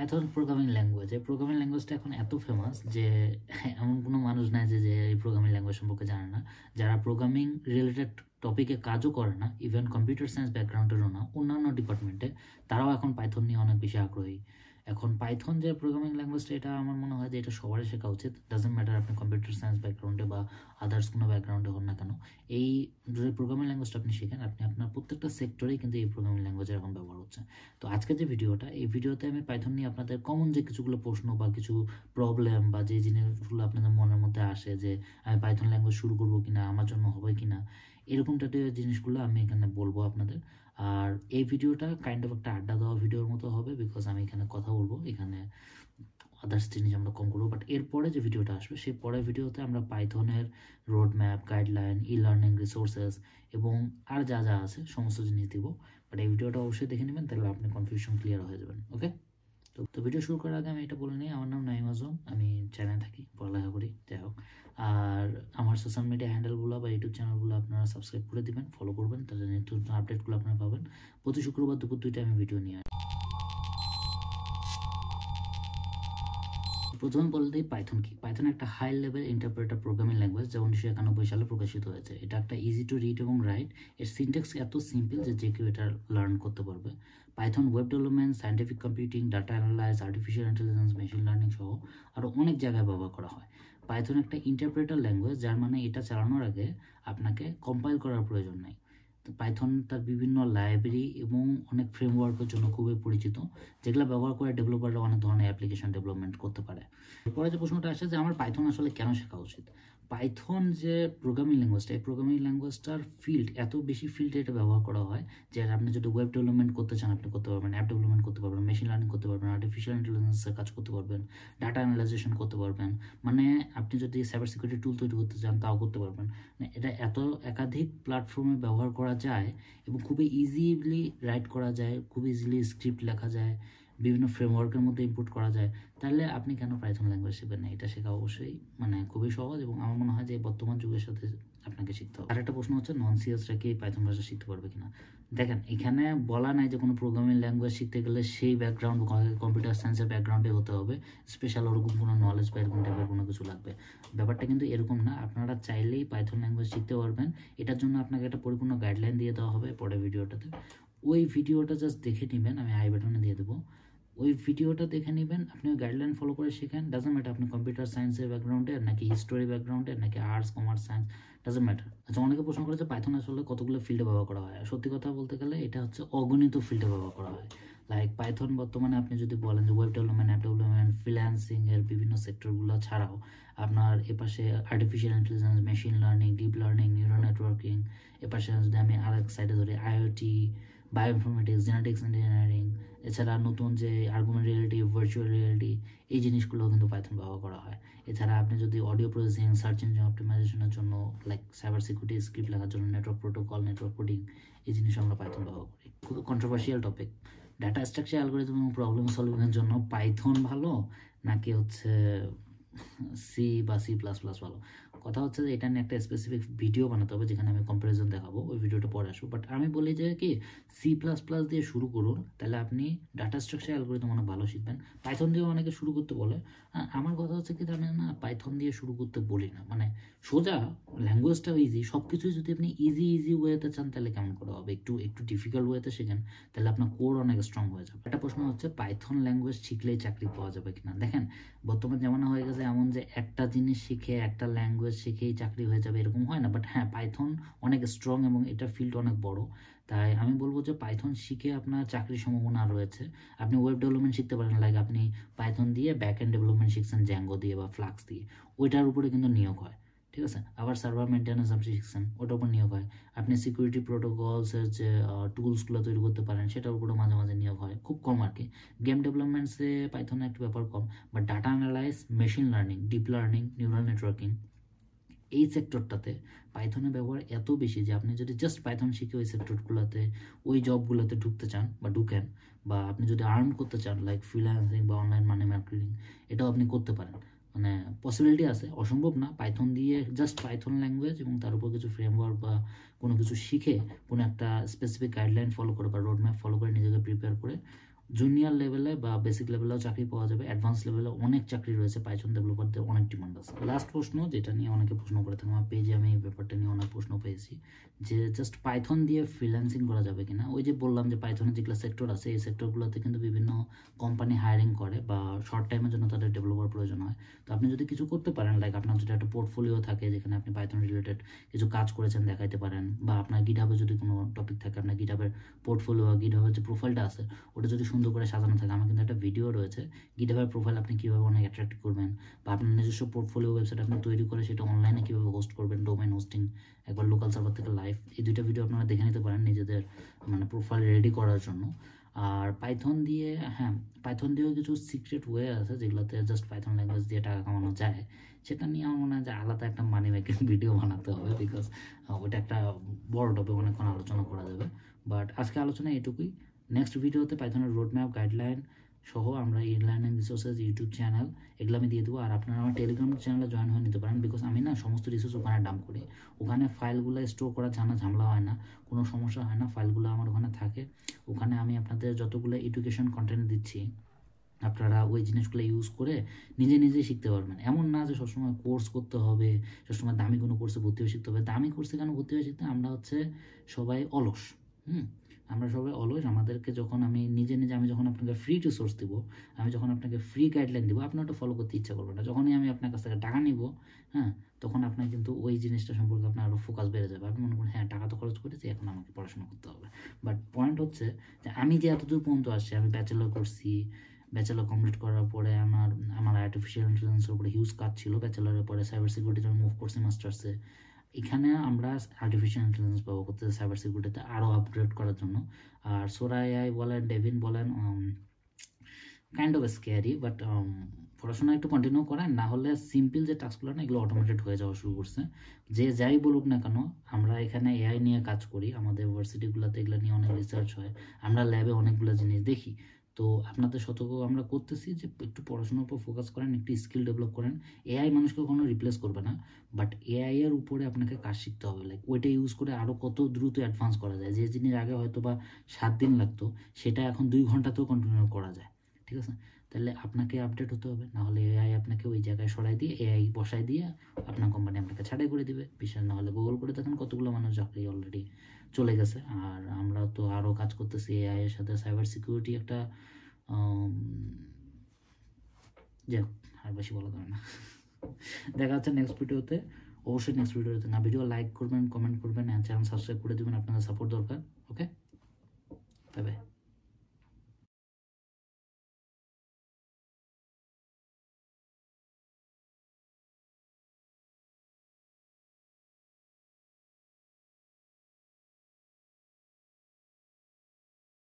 Python programming language, এই programming ল্যাঙ্গুয়েজটা এখন এত ফেমাস যে এমন কোনো মানুষ নাই যে এই প্রোগ্রামিং ল্যাঙ্গুয়েজ সম্পর্কে জানে না। যারা প্রোগ্রামিং রিলেটেড টপিকে কাজও করে না, ইভেন কম্পিউটার সায়েন্স ব্যাকগ্রাউন্ডেরও না, অন্যান্য ডিপার্টমেন্টে তারাও এখন পাইথন নিয়ে অনেক বেশি আগ্রহী। এখন পাইথন যে প্রোগ্রামিং ল্যাঙ্গুয়েজটা, এটা আমার মনে হয় যে এটা সবারই শেখা উচিত। ডাজেন্ট ম্যাটার আপনি কম্পিউটার সায়েন্স ব্যাকগ্রাউন্ডে বা আদার্স কোনো ব্যাকগ্রাউন্ডে হন না কেন, এই যে প্রোগ্রামিং ল্যাঙ্গুয়েজটা আপনি শেখেন, আপনি আপনার প্রত্যেকটা সেক্টরেই কিন্তু এই প্রোগ্রামিং ল্যাঙ্গুয়েজের এখন ব্যবহার হচ্ছে। তো আজকের যে ভিডিওটা, এই ভিডিওতে আমি পাইথন নিয়ে আপনাদের কমন যে কিছুগুলো প্রশ্ন বা কিছু প্রবলেম বা যে জিনিসগুলো আপনাদের মনের মধ্যে আসে যে আমি পাইথন ল্যাঙ্গুয়েজ শুরু করবো কিনা, আমার জন্য হবে কিনা, এরকম টাইপের জিনিসগুলো আমি এখানে বলবো আপনাদের। আর এই ভিডিওটা কাইন্ড অফ একটা আড্ডা দেওয়া ভিডিওর মতো হবে, বিকজ আমি এখানে কথা বলবো, এখানে আদার্স জিনিস আমরা কম করবো। বাট এরপরে যে ভিডিওটা আসবে, সেই পরের ভিডিওতে আমরা পাইথনের road map, guideline, e learning resources এবং আর যা যা আছে সমস্ত জিনিস দিব। বাট এই ভিডিওটা অবশ্যই দেখে নেবেন, তাহলে আপনি কনফিউশন ক্লিয়ার হয়ে যাবেন। ওকে, তো ভিডিও শুরু করার আগে আমি এটা বলে নিই, আমার নাম নাইম আজম, আমি চ্যানেলে থাকি, পড়ালেখা করি, যাই হোক। আর আমার সোশ্যাল মিডিয়া হ্যান্ডেলগুলো বা ইউটিউব চ্যানেলগুলো আপনারা সাবস্ক্রাইব করে দিবেন, ফলো করবেন, তাহলে নতুন আপডেটগুলো আপনারা পাবেন। প্রতি শুক্রবার দুপুর 2টায় আমি ভিডিও নিয়ে আসি। প্রথমে বলে দিই পাইথন কি। পাইথন একটা high level interpreter programming language, যা 1991 সালে প্রকাশিত হয়েছে। এটা একটা ইজি টু রিড এবং রাইট, এর সিনট্যাক্স এত সিম্পল যে কেউ এটা লার্ন করতে পারবে। Python web development, scientific computing, data analyse, artificial intelligence, machine learning সহ আরও অনেক জায়গায় ব্যবহার করা হয়। পাইথন একটা ইন্টারপ্রেটার ল্যাঙ্গুয়েজ, যার মানে এটা চালানোর আগে আপনাকে কম্পাইল করার প্রয়োজন নেই। তো পাইথন তার বিভিন্ন লাইব্রেরি এবং অনেক ফ্রেমওয়ার্কের জন্য খুবই পরিচিত, যেগুলো ব্যবহার করে ডেভেলপাররা অনেক ধরনের অ্যাপ্লিকেশন ডেভেলপমেন্ট করতে পারে। এরপরে যে প্রশ্নটা আসে যে আমার পাইথন আসলে কেন শেখা উচিত। পাইথন যে প্রোগ্রামিং ল্যাঙ্গুয়েজটা, এই প্রোগ্রামিং ল্যাঙ্গুয়েজটার ফিল্ড এত বেশি ফিল্ডে এটা ব্যবহার করা হয় যে আপনি যদি ওয়েব ডেভেলপমেন্ট করতে চান আপনি করতে পারবেন, অ্যাপ ডেভেলপমেন্ট করতে পারবেন, মেশিন লার্নিং করতে পারবেন, আর্টিফিশিয়াল ইন্টেলিজেন্সের কাজ করতে পারবেন, ডাটা অ্যানালাইজেশন করতে পারবেন, মানে আপনি যদি সাইবার সিকিউরিটি টুল তৈরি করতে চান তাও করতে পারবেন। মানে এটা এত একাধিক প্ল্যাটফর্মে ব্যবহার করা যায় এবং খুবই ইজিলি রাইট করা যায়, খুব ইজিলি স্ক্রিপ্ট লেখা যায়, বিভিন্ন ফ্রেমওয়ার্কের মধ্যে ইম্পোর্ট করা যায়। তাহলে আপনি কেন পাইথন ল্যাঙ্গুয়েজ শিখবেন না? এটা শেখা অবশ্যই খুবই সহজ এবং আমার মনে হয় যে বর্তমান যুগের সাথে আপনাকে শিখতে হবে। আর একটা প্রশ্ন হচ্ছে নন সিএসরা কি পাইথন ভাষা শিখতে পারবে কিনা। দেখেন, এখানে বলা নাই যে কোনো প্রোগ্রামিং ল্যাঙ্গুয়েজ শিখতে গেলে সেই ব্যাকগ্রাউন্ড কম্পিউটার সায়েন্সের ব্যাকগ্রাউন্ডে হতে হবে, স্পেশাল ওরকম কোনো নলেজ বা এরকম টাইপের কোনো কিছু লাগবে। ব্যাপারটা কিন্তু এরকম না, আপনারা চাইলেই পাইথন ল্যাঙ্গুয়েজ শিখতে পারবেন। এটার জন্য আপনাকে একটা পরিপূর্ণ গাইডলাইন দিয়ে দেওয়া হবে পরের ভিডিওটাতে। ওই ভিডিওটা জাস্ট দেখে নেবেন, আমি আই বাটনে দিয়ে দেবো। ওই ভিডিওটা দেখে নেবেন, আপনি ওই গাইডলাইন ফলো করে শেখেন। ডাজন্ট ম্যাটার আপনি কম্পিউটার সায়েন্সের ব্যাকগ্রাউন্ডে নাকি হিস্টোরি ব্যাকগ্রাউন্ডে নাকি arts, commerce, science, doesn't matter. আচ্ছা, অনেকে প্রশ্ন করেছে পাইথন আসলে কতগুলো ফিল্ডে ব্যবহার করা হয়। সত্যি কথা বলতে গেলে এটা হচ্ছে অগণিত ফিল্ডে ব্যবহার করা হয়। লাইক পাইথন বর্তমানে আপনি যদি বলেন যে web development, app development, freelancing এর বিভিন্ন সেক্টরগুলো ছাড়াও আপনার এপাশে artificial intelligence, machine learning, deep learning, neural networking, এপাশে যদি আমি আরেক সাইডে ধরি আইওটি, বায়োইনফরমেটিক্স, জেনেটিক্স ইঞ্জিনিয়ারিং, এছাড়া নতুন যে আর্গুমেন্ট রিয়েলিটি, ভার্চুয়াল রিয়েলিটি, এই জিনিসগুলো কিন্তু পাইথন ব্যবহার করা হয়। এছাড়া আপনি যদি অডিও প্রসেসিং, সার্চ ইঞ্জিন অপটিমাইজেশনের জন্য, লাইক সাইবার সিকিউরিটি স্ক্রিপ্ট লেখার জন্য, নেটওয়ার্ক প্রোটোকল, নেটওয়ার্ক কোডিং, এই জিনিস আমরা পাইথন ব্যবহার করি। খুবই controversial topic. Data structure algorithm এবং প্রবলেম সলভিংয়ের জন্য পাইথন ভালো নাকি হচ্ছে সি বা সি প্লাস প্লাস ভালো? কথা হচ্ছে যে এটা নিয়ে একটা স্পেসিফিক ভিডিও বানাতে হবে যেখানে আমি কম্পারিজন দেখাবো, ওই ভিডিওটা পরে আসবো। বাট আমি বলি যে কি সি প্লাস প্লাস দিয়ে শুরু করুন, তাহলে আপনি ডাটা স্ট্রাকচার অ্যালগরিদম অনেক ভালো শিখবেন। পাইথন দিয়েও অনেকে শুরু করতে বলে, আমার কথা হচ্ছে কি জানেন না, পাইথন দিয়ে শুরু করতে বলি না। মানে সোজা ল্যাঙ্গুয়েজটাও ইজি, সব কিছুই যদি আপনি ইজি ওয়েতে চান তাহলে কেমন করে হবে? একটু ডিফিকাল্ট ওয়েতে শেখেন, তাহলে আপনার কোর অনেক স্ট্রং হয়ে যাবে। একটা প্রশ্ন হচ্ছে পাইথন ল্যাঙ্গুয়েজ শিখলেই চাকরি পাওয়া যাবে কিনা। দেখেন, বর্তমান জামানা হয়ে গেছে এমন যে একটা জিনিস শিখে, একটা ল্যাঙ্গুয়েজ শিখেই চাকরি হয়ে যাবে এরকম হয় না। বাট হ্যাঁ, পাইথন অনেক স্ট্রং এবং এটার ফিল্ড অনেক বড়, তাই আমি বলবো যে পাইথন শিখে আপনার চাকরির সম্ভাবনা রয়েছে। আপনি ওয়েব ডেভেলপমেন্ট শিখতে পারেন, লাইক আপনি পাইথন দিয়ে ব্যাক এন্ড ডেভেলপমেন্ট শিখছেন জ্যাঙ্গো দিয়ে বা ফ্লাক্স দিয়ে, ওইটার উপরে কিন্তু নিয়োগ হয়, ঠিক আছে। আবার সার্ভার মেনটেন্যান্স আপনি শিখছেন, ওটার উপর নিয়োগ হয়। আপনি সিকিউরিটি প্রোটোকলসের যে টুলসগুলো তৈরি করতে পারেন, সেটার উপরে মাঝে মাঝে নিয়োগ হয়, খুব কম আর কি। গেম ডেভেলপমেন্টসে পাইথনের একটু ব্যাপার কম, but data analyse, machine learning, deep learning, neural networking, এই সেক্টরটাতে পাইথনের ব্যবহার এত বেশি যে আপনি যদি জাস্ট পাইথন শিখে ওই সেক্টরগুলোতে, ওই জবগুলোতে ঢুকতে চান বা ঢুকেন, বা আপনি যদি আর্ন করতে চান লাইক ফ্রিল্যান্সিং বা অনলাইন মানি মার্কেটিং, এটাও আপনি করতে পারেন। মানে পসিবিলিটি আছে, অসম্ভব না। পাইথন দিয়ে জাস্ট পাইথন ল্যাঙ্গুয়েজ এবং তার উপর কিছু ফ্রেমওয়ার্ক বা কোনো কিছু শিখে, কোনো একটা স্পেসিফিক গাইডলাইন ফলো করে বা রোড ম্যাপ ফলো করে নিজেকে প্রিপেয়ার করে জুনিয়র লেভেলে বা বেসিক লেভেলেও চাকরি পাওয়া যাবে, অ্যাডভান্স লেভেলে অনেক চাকরি রয়েছে, পাইথন ডেভেলপারদের অনেক ডিমান্ড আছে। লাস্ট প্রশ্ন যেটা নিয়ে অনেকে প্রশ্ন করে থাকে আমার পেজে, আমি এই ব্যাপারটা নিয়ে অনেক প্রশ্ন পেয়েছি যে জাস্ট পাইথন দিয়ে ফ্রিল্যান্সিং করা যাবে কিনা। ওই যে বললাম যে পাইথনের যেগুলো সেক্টর আছে এই সেক্টরগুলোতে কিন্তু বিভিন্ন কোম্পানি হায়ারিং করে বা শর্ট টাইমের জন্য তাদের ডেভেলপার প্রয়োজন হয়। তো আপনি যদি কিছু করতে পারেন, লাইক আপনার যদি একটা পোর্টফোলিও থাকে যেখানে আপনি পাইথন রিলেটেড কিছু কাজ করেছেন দেখাইতে পারেন, বা আপনার গিটহাবে যদি কোনো টপিক থাকে, আপনার গিটহাবের পোর্টফোলিও বা গিটহাবের যে প্রোফাইলটা আছে ওটা যদি সুন্দর করে সাজানো থাকে, আমার কিন্তু একটা ভিডিও রয়েছে গিটহাবের প্রোফাইল আপনি কীভাবে অনেক অ্যাট্রাক্ট করবেন, বা আপনার নিজস্ব পোর্টফোলিও ওয়েবসাইট আপনি তৈরি করে সেটা অনলাইনে কীভাবে হোস্ট করবেন, ডোমেইন হোস্টিং, একবার লোকাল সার্ভার থেকে লাইভ, এই দুইটা ভিডিও আপনারা দেখে নিতে পারেন নিজেদের মানে প্রোফাইল রেডি করার জন্য। আর পাইথন দিয়ে, হ্যাঁ পাইথন দিয়েও কিছু সিক্রেট ওয়ে আছে যেগুলোতে জাস্ট পাইথন ল্যাঙ্গুয়েজ দিয়ে টাকা কামানো যায়, সেটা নিয়ে আমার মনে হয় যে আলাদা একটা মানি মেকিং ভিডিও বানাতে হবে, বিকজ ওটা একটা বড় টপিক, অনেকক্ষণ আলোচনা করা যাবে। বাট আজকে আলোচনা এটুকুই। নেক্সট ভিডিওতে পাইথনের রোড ম্যাপ, গাইডলাইন সহ আমরা লার্নিং রিসোর্সেস ইউটিউব চ্যানেল এগুলো আমি দিয়ে দেবো। আর আপনারা আমার টেলিগ্রাম চ্যানেলে জয়েন হয়ে নিতে পারেন, বিকজ আমি না সমস্ত রিসোর্স ওখানে ডাম্প করি, ওখানে ফাইলগুলো স্টোর করা ঝামেলা হয় না, কোনো সমস্যা হয় না, ফাইলগুলো আমার ওখানে থাকে। ওখানে আমি আপনাদের যতগুলো এডুকেশন কন্টেন্ট দিচ্ছি আপনারা ওই জিনিসগুলো ইউজ করে নিজে নিজেই শিখতে পারবেন। এমন না যে সবসময় কোর্স করতে হবে, সবসময় দামি কোনো কোর্সে ভর্তি হয়ে শিখতে হবে। দামি কোর্সে কেন ভর্তি হয়ে শিখতে, আমরা হচ্ছে সবাই অলস, আমরা সবাই অলস। আমাদেরকে যখন আমি যখন আপনাকে ফ্রি রিসোর্স দিব, আমি যখন আপনাকে ফ্রি গাইডলাইন দিব, আপনি ওটা ফলো করতে ইচ্ছা করবেন না। যখনই আমি আপনার কাছ থেকে টাকা নিব, হ্যাঁ, তখন আপনার কিন্তু ওই জিনিসটা সম্পর্কে আপনার আরও ফোকাস বেড়ে যাবে। আপনি মনে করেন হ্যাঁ টাকা তো খরচ করেছি, এখন আমাকে পড়াশোনা করতে হবে। বাট পয়েন্ট হচ্ছে যে আমি যে এতদূর পর্যন্ত আসছি, আমি ব্যাচেলর করছি, ব্যাচেলর কমপ্লিট করার পরে আমার আর্টিফিশিয়াল ইন্টেলিজেন্সের উপরে হিউজ কাজ ছিল, ব্যাচেলরের পরে সাইবার সিকিউরিটিতে আমি মুভ করছি মাস্টার্সে। এখানে আমরা আর্টিফিশিয়াল ইন্টেলিজেন্স ব্যবহার করতেছি সাইবার সিকিউরিটিতে আরও আপগ্রেড করার জন্য। আর সোরা এআই বলেন, ডেভিন বলেন, কাইন্ড অফ স্ক্যারি, বাট পড়াশোনা একটু কন্টিনিউ করেন, না হলে সিম্পল যে টাস্কগুলো না এগুলো অটোমেটেড হয়ে যাওয়া শুরু করছে। যে যাই বলুক না কেন, আমরা এখানে এআই নিয়ে কাজ করি, আমাদের ইউনিভার্সিটিগুলোতে এগুলো নিয়ে অনেক রিসার্চ হয়, আমরা ল্যাবে অনেকগুলো জিনিস দেখি। তো আপনাদের সতর্ক আমরা করতেছি যে একটু পড়াশোনার উপর ফোকাস করেন, একটু স্কিল ডেভেলপ করেন। এআই মানুষকে কোনো রিপ্লেস করবে না, বাট এআই এর উপরে আপনাকে কাজ শিখতে হবে, লাইক ওইটা ইউজ করে আরও কত দ্রুত অ্যাডভান্স করা যায়। যে জিনিস আগে হয়তো বা 7 দিন লাগতো সেটা এখন 2 ঘন্টাতেও কন্টিনিউ করা যায়, ঠিক আছে? তাহলে আপনাকে আপডেট হতে হবে, নাহলে এআই আপনাকে ওই জায়গায় সরাই দিয়ে, এআই বসাই দিয়ে আপনার কোম্পানি আপনাকে ছাড়াই করে দিবে। বিশ্বাস না হলে গুগল করে দেখেন, কতগুলো মানুষ চাকরি অলরেডি চলে গেছে। আর আমরা তো আরও কাজ করতেছি এআই এর সাথে, সাইবার সিকিউরিটি একটা যাই হোক, আর বেশি বলা যাবে না। দেখা হচ্ছে নেক্সট ভিডিওতে। অবশ্যই নেক্সট ভিডিওতে না ভিডিও লাইক করবেন, কমেন্ট করবেন, চ্যানেল সাবস্ক্রাইব করে দেবেন, আপনাদের সাপোর্ট দরকার। ওকে, বাই বাই।